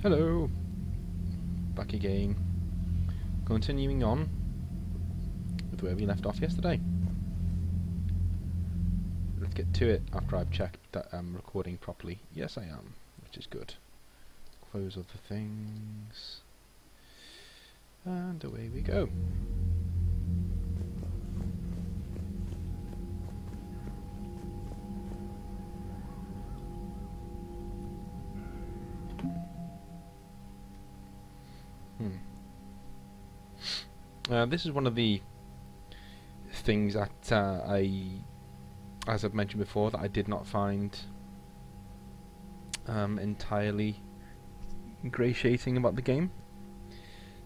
Hello, back again. Continuing on with where we left off yesterday. Let's get to it after I've checked that I'm recording properly. Yes, I am, which is good. Close other things, and away we go. This is one of the things that as I've mentioned before, that I did not find entirely ingratiating about the game.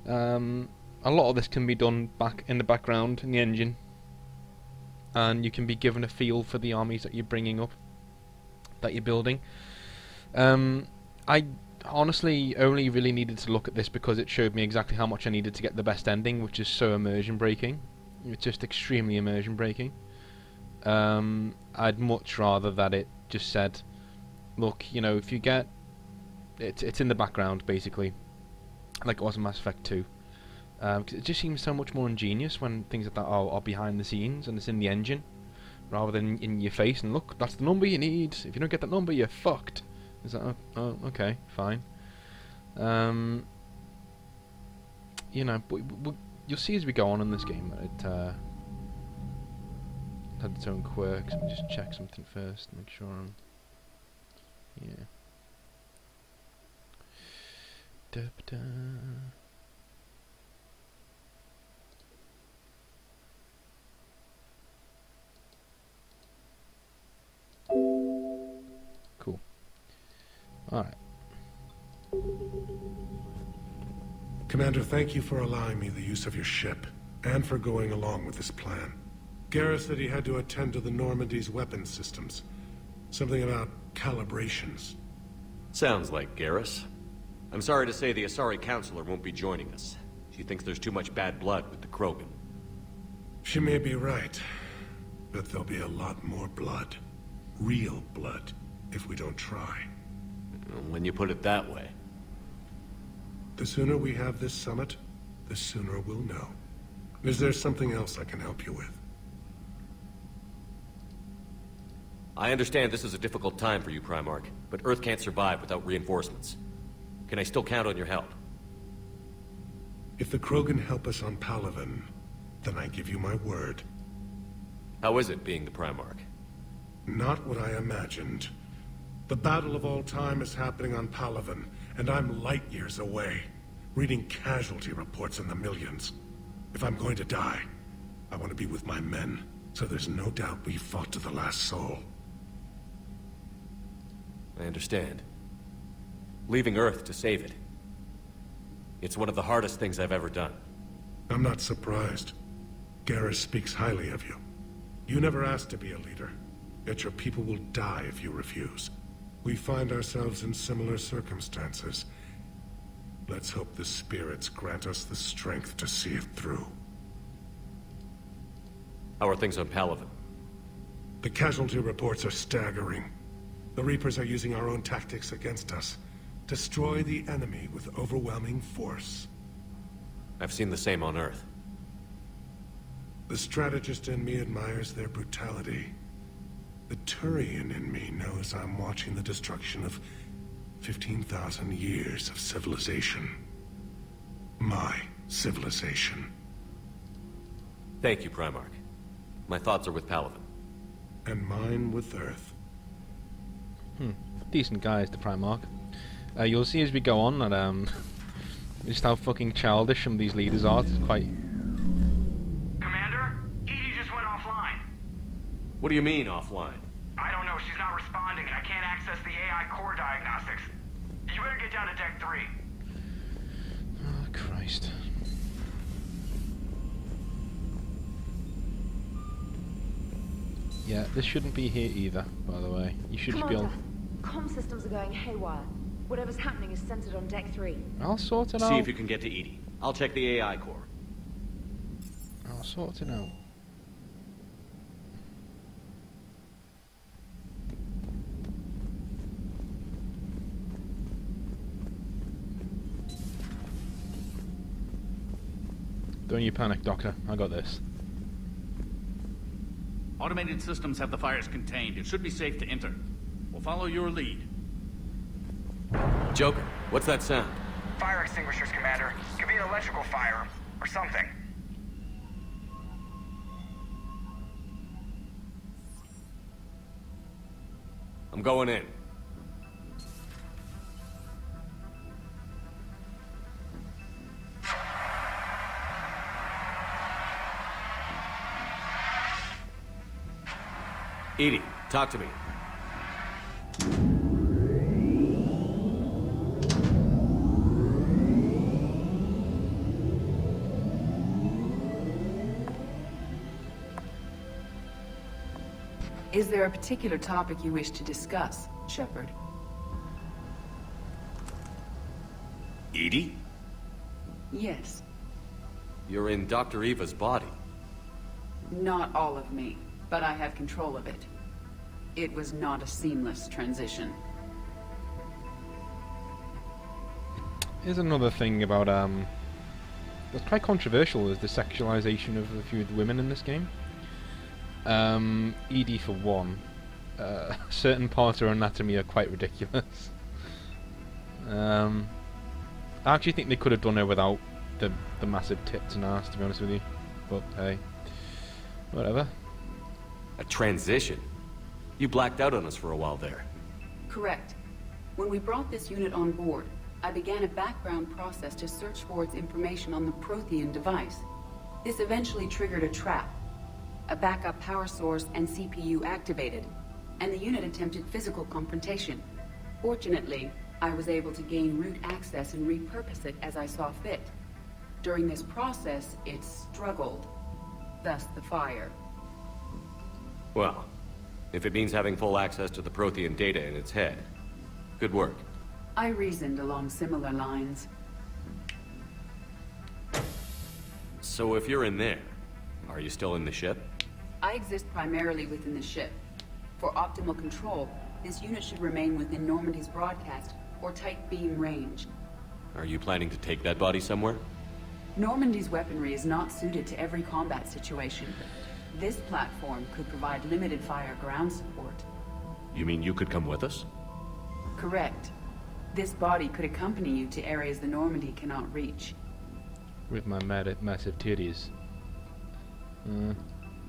A lot of this can be done back in the background in the engine, and you can be given a feel for the armies that you're bringing up, that you're building. I honestly only really needed to look at this because it showed me exactly how much I needed to get the best ending, which is so immersion breaking. It's just extremely immersion breaking. I'd much rather that it just said, look, you know, if you get it's in the background basically, like it was in Mass Effect 2. 'Cause it just seems so much more ingenious when things like that are behind the scenes and it's in the engine rather than in your face. And look, that's the number you need. If you don't get that number, you're fucked. Is that oh okay, fine. You know, but you'll see as we go on in this game that it had its own quirks. Let me just check something first, make sure I'm... yeah. Da-ba-da. Cool. Alright. Commander, thank you for allowing me the use of your ship, and for going along with this plan. Garrus said he had to attend to the Normandy's weapons systems. Something about calibrations. Sounds like Garrus. I'm sorry to say the Asari Counselor won't be joining us. She thinks there's too much bad blood with the Krogan. She may be right, but there'll be a lot more blood. Real blood, if we don't try. When you put it that way. The sooner we have this summit, the sooner we'll know. Is there something else I can help you with? I understand this is a difficult time for you, Primarch, but Earth can't survive without reinforcements. Can I still count on your help? If the Krogan help us on Palaven, then I give you my word. How is it being the Primarch? Not what I imagined. The battle of all time is happening on Palaven, and I'm light years away, reading casualty reports in the millions. If I'm going to die, I want to be with my men, so there's no doubt we fought to the last soul. I understand. Leaving Earth to save it. It's one of the hardest things I've ever done. I'm not surprised. Garrus speaks highly of you. You never asked to be a leader, yet your people will die if you refuse. We find ourselves in similar circumstances. Let's hope the spirits grant us the strength to see it through. How are things on Palaven? The casualty reports are staggering. The Reapers are using our own tactics against us. Destroy the enemy with overwhelming force. I've seen the same on Earth. The strategist in me admires their brutality. The Turian in me knows I'm watching the destruction of 15,000 years of civilization. My civilization. Thank you, Primarch. My thoughts are with Palaven. And mine with Earth. Decent guy is the Primarch. You'll see as we go on that just how fucking childish some of these leaders are. It's quite... Commander? EDI just went offline. What do you mean, offline? I don't know, she's not responding and I can't access the AI core diagnostics. You better get down to Deck 3. Oh, Christ. Yeah, this shouldn't be here either, by the way. You should just be on... Comm systems are going haywire. Whatever's happening is centered on Deck 3. I'll sort it out. See if you can get to EDI. I'll check the AI core. I'll sort it out. Don't you panic, Doctor. I got this. Automated systems have the fires contained. It should be safe to enter. We'll follow your lead. Joker, what's that sound? Fire extinguishers, Commander. Could be an electrical fire, or something. I'm going in. EDI, talk to me. Is there a particular topic you wish to discuss, Shepard? EDI? Yes. You're in Dr. Eva's body. Not all of me, but I have control of it. It was not a seamless transition. Here's another thing about that's quite controversial, is the sexualization of a few women in this game. EDI for one. Certain parts of her anatomy are quite ridiculous. I actually think they could have done it without the massive tits and ass, to be honest with you. But hey, whatever. A transition? You blacked out on us for a while there. Correct. When we brought this unit on board, I began a background process to search for its information on the Prothean device. This eventually triggered a trap. A backup power source and CPU activated, and the unit attempted physical confrontation. Fortunately, I was able to gain root access and repurpose it as I saw fit. During this process, it struggled. Thus the fire. Well, if it means having full access to the Prothean data in its head, good work. I reasoned along similar lines. So if you're in there, are you still in the ship? I exist primarily within the ship. For optimal control, this unit should remain within Normandy's broadcast or tight beam range. Are you planning to take that body somewhere? Normandy's weaponry is not suited to every combat situation. This platform could provide limited fire ground support. You mean you could come with us? Correct. This body could accompany you to areas the Normandy cannot reach. With my massive titties.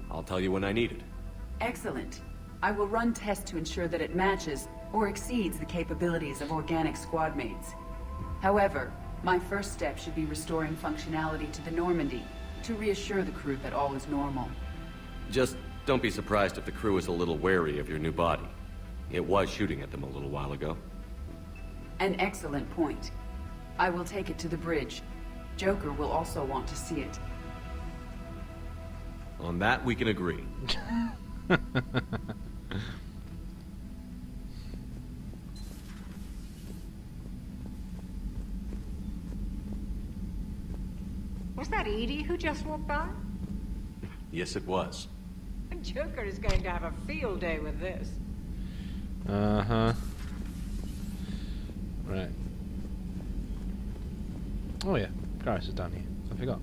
I'll tell you when I need it. Excellent. I will run tests to ensure that it matches or exceeds the capabilities of organic squad mates. However, my first step should be restoring functionality to the Normandy to reassure the crew that all is normal. Just don't be surprised if the crew is a little wary of your new body. It was shooting at them a little while ago. An excellent point. I will take it to the bridge. Joker will also want to see it. On that, we can agree. Was that EDI who just walked by? Yes, it was. Joker is going to have a field day with this. Uh-huh. Right. Oh yeah, Garrus is down here. I forgot.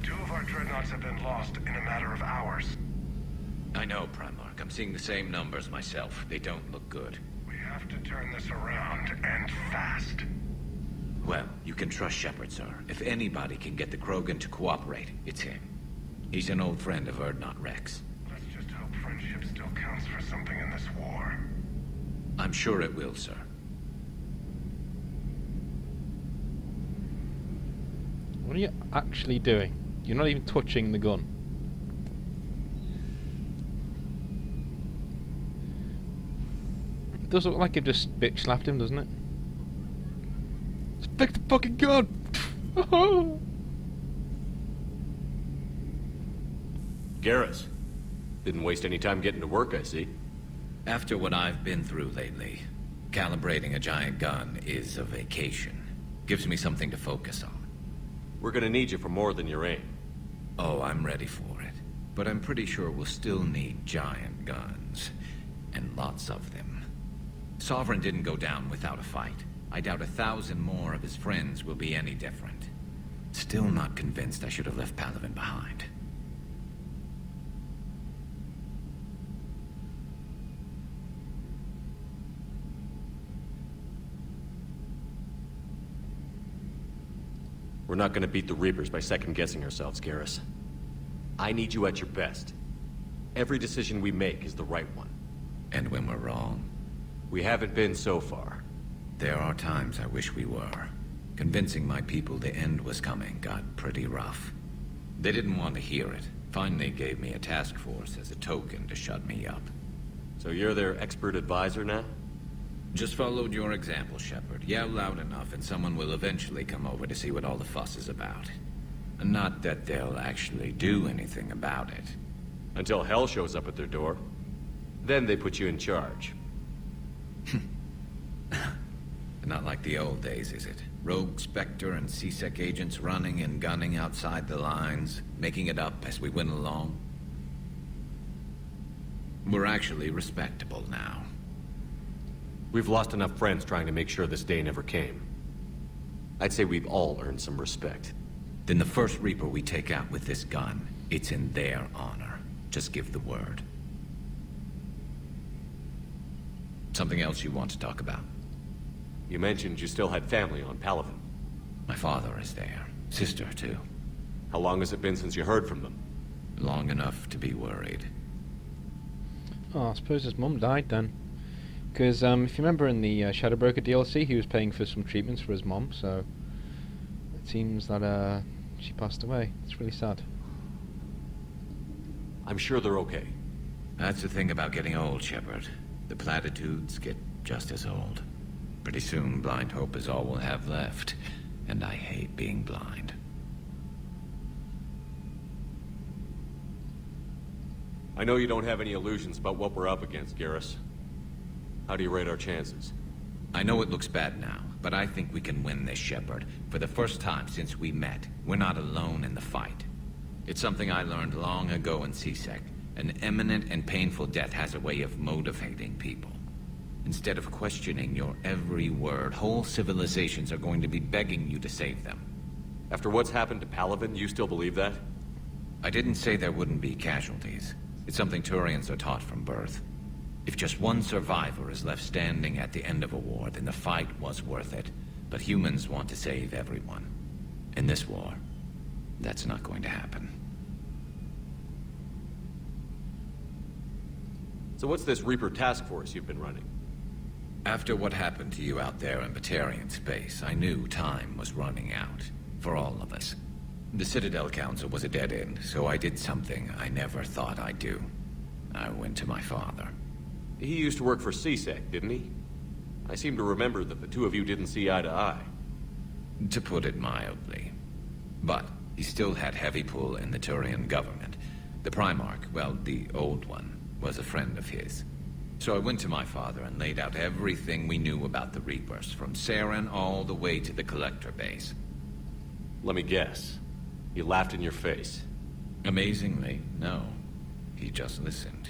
Two of our dreadnoughts have been lost in a matter of hours. I know, Primarch. I'm seeing the same numbers myself. They don't look good. We have to turn this around, and fast. Well, you can trust Shepard, sir. If anybody can get the Krogan to cooperate, it's him. He's an old friend of Urdnot Rex. Let's just hope friendship still counts for something in this war. I'm sure it will, sir. What are you actually doing? You're not even touching the gun. It does look like it just bitch slapped him, doesn't it? Just pick the fucking gun! Garrus. Didn't waste any time getting to work, I see. After what I've been through lately, calibrating a giant gun is a vacation. Gives me something to focus on. We're gonna need you for more than your aim. Oh, I'm ready for it. But I'm pretty sure we'll still need giant guns. and lots of them. Sovereign didn't go down without a fight. I doubt 1,000 more of his friends will be any different. Still not convinced I should have left Palaven behind. We're not gonna beat the Reapers by second-guessing ourselves, Garrus. I need you at your best. Every decision we make is the right one. And when we're wrong? We haven't been so far. There are times I wish we were. Convincing my people the end was coming got pretty rough. They didn't want to hear it. Finally gave me a task force as a token to shut me up. So you're their expert advisor now? Just followed your example, Shepard. Yell loud enough and someone will eventually come over to see what all the fuss is about. Not that they'll actually do anything about it. Until hell shows up at their door. Then they put you in charge. Not like the old days, is it? Rogue Spectre and C-Sec agents running and gunning outside the lines, making it up as we went along. We're actually respectable now. We've lost enough friends trying to make sure this day never came. I'd say we've all earned some respect. Then the first Reaper we take out with this gun, it's in their honor. Just give the word. Something else you want to talk about? You mentioned you still had family on Palaven. My father is there. Sister, too. How long has it been since you heard from them? Long enough to be worried. Oh, I suppose his mum died then. Because if you remember in the Shadow Broker DLC, he was paying for some treatments for his mum, so it seems that she passed away. It's really sad. I'm sure they're okay. That's the thing about getting old, Shepard. The platitudes get just as old. Pretty soon, blind hope is all we'll have left. And I hate being blind. I know you don't have any illusions about what we're up against, Garrus. How do you rate our chances? I know it looks bad now, but I think we can win this, Shepard. For the first time since we met, we're not alone in the fight. It's something I learned long ago in C-Sec. An imminent and painful death has a way of motivating people. Instead of questioning your every word, whole civilizations are going to be begging you to save them. After what's happened to Palaven, you still believe that? I didn't say there wouldn't be casualties. It's something Turians are taught from birth. If just one survivor is left standing at the end of a war, then the fight was worth it. But humans want to save everyone. In this war, that's not going to happen. So what's this Reaper task force you've been running? After what happened to you out there in Batarian space, I knew time was running out. For all of us. The Citadel Council was a dead end, so I did something I never thought I'd do. I went to my father. He used to work for C-Sec, didn't he? I seem to remember that the two of you didn't see eye to eye. To put it mildly. But he still had heavy pull in the Turian government. The Primarch, well, the old one, was a friend of his. So I went to my father and laid out everything we knew about the Reapers, from Saren all the way to the Collector base. Let me guess. He laughed in your face. Amazingly, no. He just listened.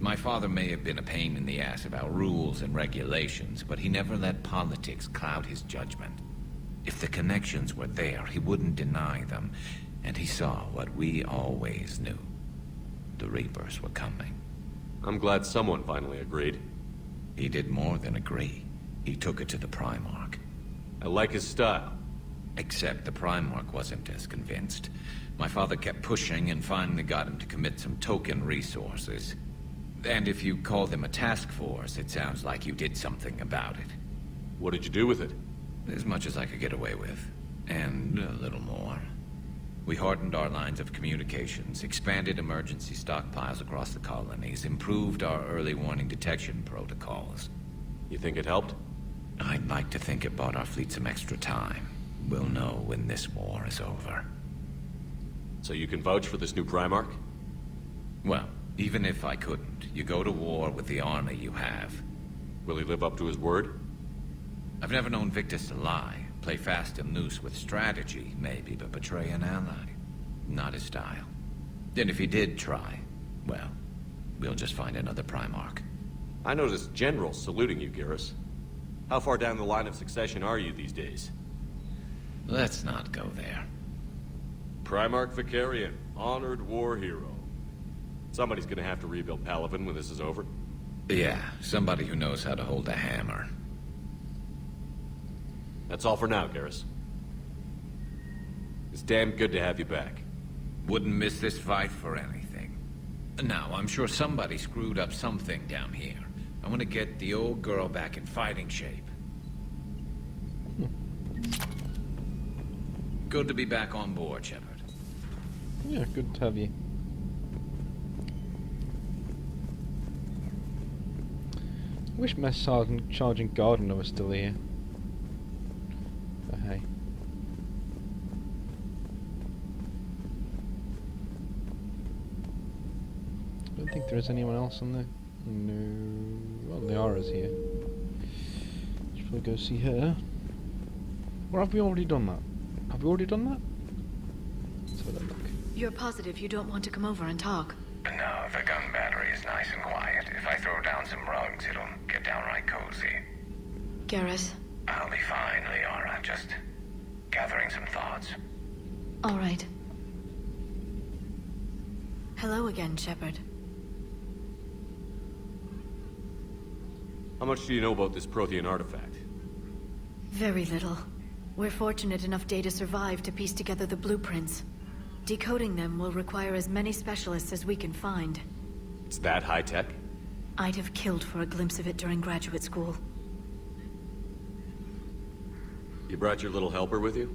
My father may have been a pain in the ass about rules and regulations, but he never let politics cloud his judgment. If the connections were there, he wouldn't deny them, and he saw what we always knew. The Reapers were coming. I'm glad someone finally agreed. He did more than agree. He took it to the Primarch. I like his style. Except the Primarch wasn't as convinced. My father kept pushing and finally got him to commit some token resources. And if you call them a task force, it sounds like you did something about it. What did you do with it? As much as I could get away with. And a little more. We hardened our lines of communications, expanded emergency stockpiles across the colonies, improved our early warning detection protocols. You think it helped? I'd like to think it bought our fleet some extra time. We'll know when this war is over. So you can vouch for this new Primarch? Well, even if I couldn't, you go to war with the army you have. Will he live up to his word? I've never known Victus to lie. Play fast and loose with strategy, maybe, but betray an ally. Not his style. And if he did try, well, we'll just find another Primarch. I noticed generals saluting you, Garrus. How far down the line of succession are you these days? Let's not go there. Primarch Vakarian, honored war hero. Somebody's gonna have to rebuild Palaven when this is over. Yeah, somebody who knows how to hold a hammer. That's all for now, Garrus. It's damn good to have you back. Wouldn't miss this fight for anything. Now, I'm sure somebody screwed up something down here. I want to get the old girl back in fighting shape. Good to be back on board, Shepard. Yeah, good to have you. I wish Mess Sergeant Gardner was still here. But hey. I don't think there is anyone else on there. No. Well, Liara's here. Should we go see her? Or have we already done that? Have we already done that? Let's have a look. You're positive you don't want to come over and talk? No, the gun battery is nice and quiet. If I throw down some rugs, it'll get downright cozy. Garrus? I'll be fine, Liara. Just gathering some thoughts. All right. Hello again, Shepard. How much do you know about this Prothean artifact? Very little. We're fortunate enough Data survived to piece together the blueprints. Decoding them will require as many specialists as we can find. It's that high-tech? I'd have killed for a glimpse of it during graduate school. You brought your little helper with you?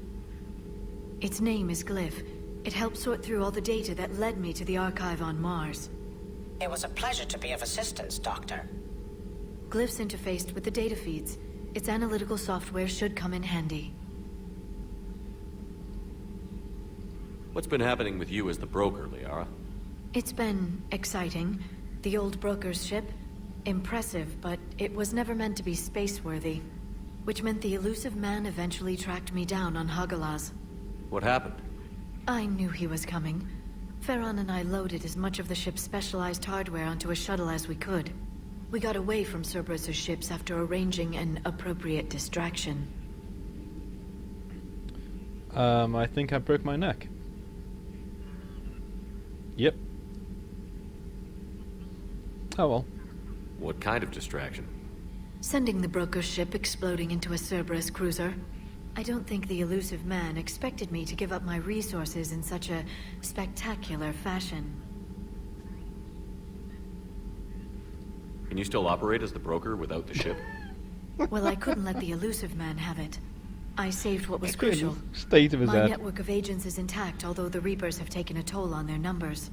Its name is Glyph. It helped sort through all the data that led me to the archive on Mars. It was a pleasure to be of assistance, Doctor. Glyph's interfaced with the data feeds. Its analytical software should come in handy. What's been happening with you as the broker, Liara? It's been exciting. The old broker's ship, impressive, but it was never meant to be space-worthy. Which meant the elusive man eventually tracked me down on Hagalaz. What happened? I knew he was coming. Farron and I loaded as much of the ship's specialized hardware onto a shuttle as we could. We got away from Cerberus' ships after arranging an appropriate distraction. I think I broke my neck. Yep. Oh well. What kind of distraction? Sending the broker's ship exploding into a Cerberus cruiser. I don't think the elusive man expected me to give up my resources in such a spectacular fashion. Can you still operate as the broker without the ship? Well, I couldn't let the elusive man have it. I saved what was crucial. State of his My head. network of agents is intact, although the Reapers have taken a toll on their numbers.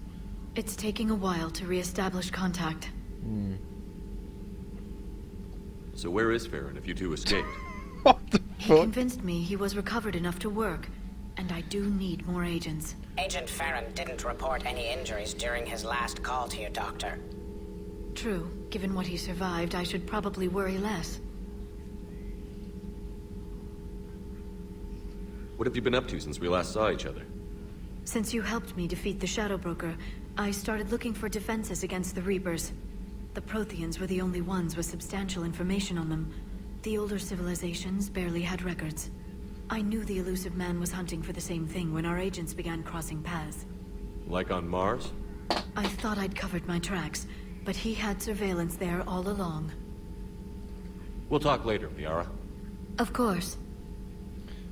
It's taking a while to re-establish contact. So where is Farron if you two escaped? What the He fuck? convinced me he was recovered enough to work, and I do need more agents. Agent Farron didn't report any injuries during his last call to you, Doctor. True. Given what he survived, I should probably worry less. What have you been up to since we last saw each other? Since you helped me defeat the Shadow Broker, I started looking for defenses against the Reapers. The Protheans were the only ones with substantial information on them. The older civilizations barely had records. I knew the elusive man was hunting for the same thing when our agents began crossing paths. Like on Mars? I thought I'd covered my tracks, but he had surveillance there all along. We'll talk later, Liara. Of course.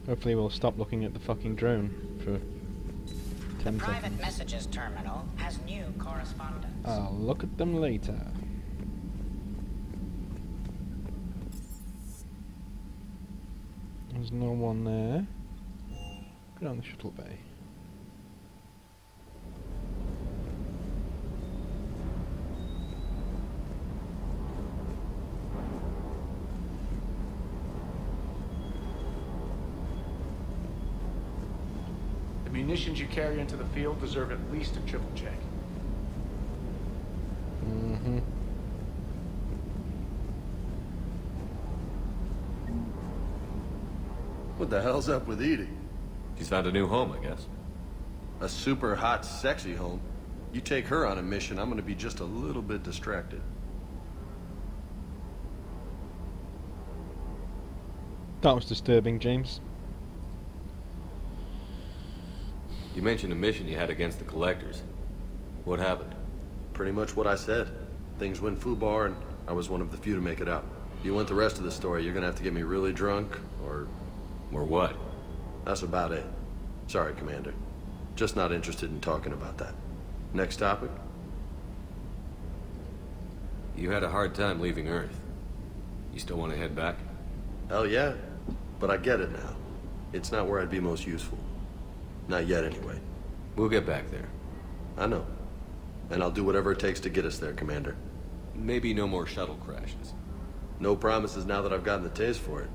Hopefully we'll stop looking at the fucking drone for 10 Private seconds. messages terminal has new correspondence. I'll look at them later. There's no one there. Go down the shuttle bay. The munitions you carry into the field deserve at least a triple check. Mm-hmm. What the hell's up with Edie? She's found a new home, I guess. A super hot, sexy home. You take her on a mission, I'm gonna be just a little bit distracted. That was disturbing, James. You mentioned a mission you had against the Collectors. What happened? Pretty much what I said. Things went foobar, and I was one of the few to make it out. If you want the rest of the story, you're gonna have to get me really drunk, or... Or what? That's about it. Sorry, Commander. Just not interested in talking about that. Next topic? You had a hard time leaving Earth. You still want to head back? Hell yeah. But I get it now. It's not where I'd be most useful. Not yet, anyway. We'll get back there. I know. And I'll do whatever it takes to get us there, Commander. Maybe no more shuttle crashes. No promises now that I've gotten the taste for it.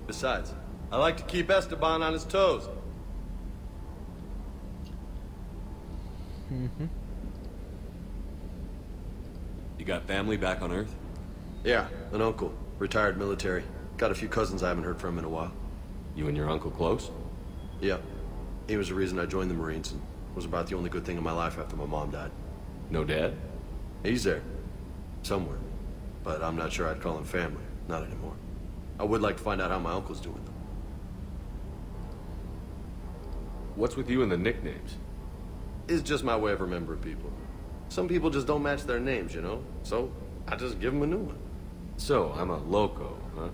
Besides, I like to keep Esteban on his toes. Mm-hmm. You got family back on Earth? Yeah, an uncle. Retired military. Got a few cousins I haven't heard from in a while. You and your uncle close? Yeah. He was the reason I joined the Marines and was about the only good thing in my life after my mom died. No dad? He's there. Somewhere. But I'm not sure I'd call him family. Not anymore. I would like to find out how my uncle's doing, though. What's with you and the nicknames? It's just my way of remembering people. Some people just don't match their names, you know? So, I just give them a new one. So, I'm a loco, huh?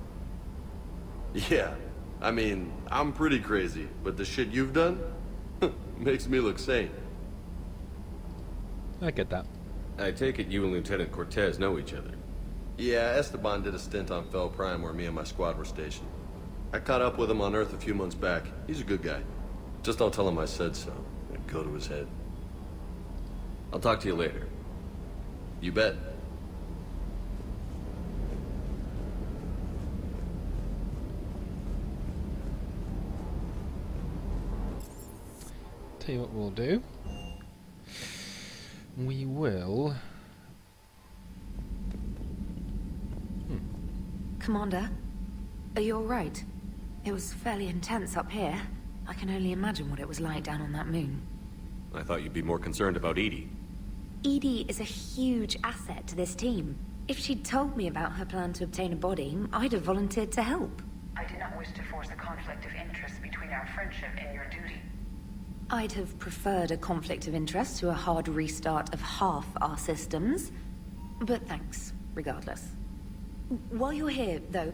Yeah. I mean, I'm pretty crazy, but the shit you've done makes me look sane. I get that. I take it you and Lieutenant Cortez know each other. Yeah, Esteban did a stint on Fel Prime where me and my squad were stationed. I caught up with him on Earth a few months back. He's a good guy. Just don't tell him I said so. It'd go to his head. I'll talk to you later. You bet. Tell you what we'll do. We will... Commander, are you alright? It was fairly intense up here. I can only imagine what it was like down on that moon. I thought you'd be more concerned about EDI. EDI is a huge asset to this team. If she'd told me about her plan to obtain a body, I'd have volunteered to help. I did not wish to force a conflict of interest between our friendship and your duty. I'd have preferred a conflict of interest to a hard restart of half our systems. But thanks, regardless. While you're here, though,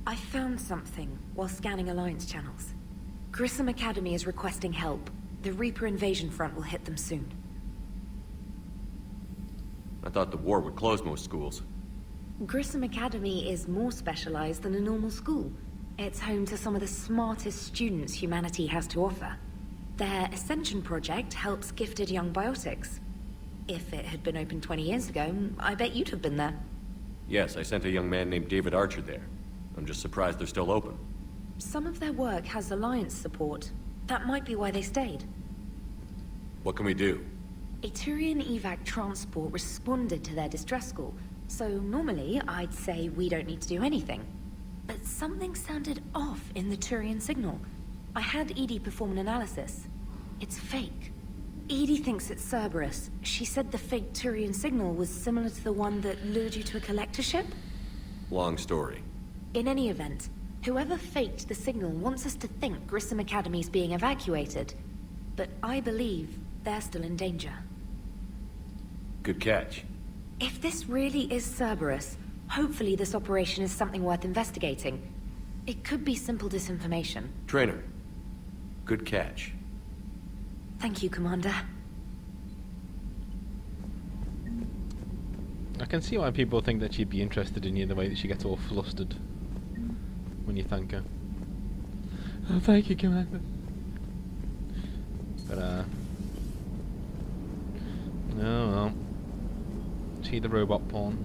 I found something while scanning Alliance channels. Grissom Academy is requesting help. The Reaper invasion front will hit them soon. I thought the war would close most schools. Grissom Academy is more specialized than a normal school. It's home to some of the smartest students humanity has to offer. Their Ascension project helps gifted young biotics. If it had been open 20 years ago, I bet you'd have been there. Yes, I sent a young man named David Archer there. I'm just surprised they're still open. Some of their work has Alliance support. That might be why they stayed. What can we do? A Turian evac transport responded to their distress call, so normally I'd say we don't need to do anything. But something sounded off in the Turian signal. I had EDI perform an analysis. It's fake. EDI thinks it's Cerberus. She said the fake Turian signal was similar to the one that lured you to a collector ship? Long story. In any event, whoever faked the signal wants us to think Grissom Academy's being evacuated. But I believe they're still in danger. Good catch. If this really is Cerberus, hopefully this operation is something worth investigating. It could be simple disinformation. Trainer. Good catch. Thank you, Commander. I can see why people think that she'd be interested in you, the way that she gets all flustered when you thank her. Oh, thank you, Commander. But, oh well. See the robot porn.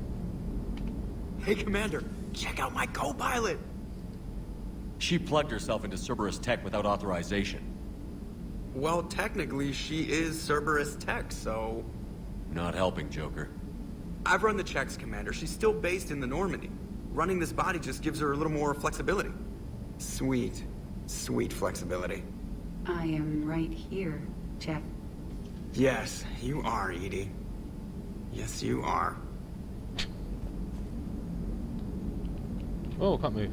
Hey, Commander, check out my co-pilot! She plugged herself into Cerberus tech without authorization. Well, technically, she is Cerberus tech, so... Not helping, Joker. I've run the checks, Commander. She's still based in the Normandy. Running this body just gives her a little more flexibility. Sweet. Sweet flexibility. I am right here, Jeff. Yes, you are, EDI. Yes, you are. Oh, can't move.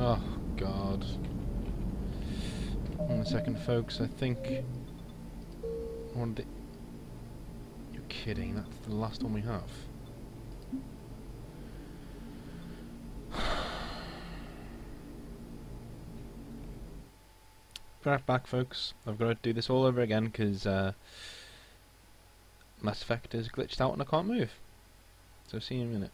Oh, God. One second, folks. I think... You're kidding. That's the last one we have. Right back, folks. I've got to do this all over again because Mass Effect is glitched out and I can't move. So see you in a minute.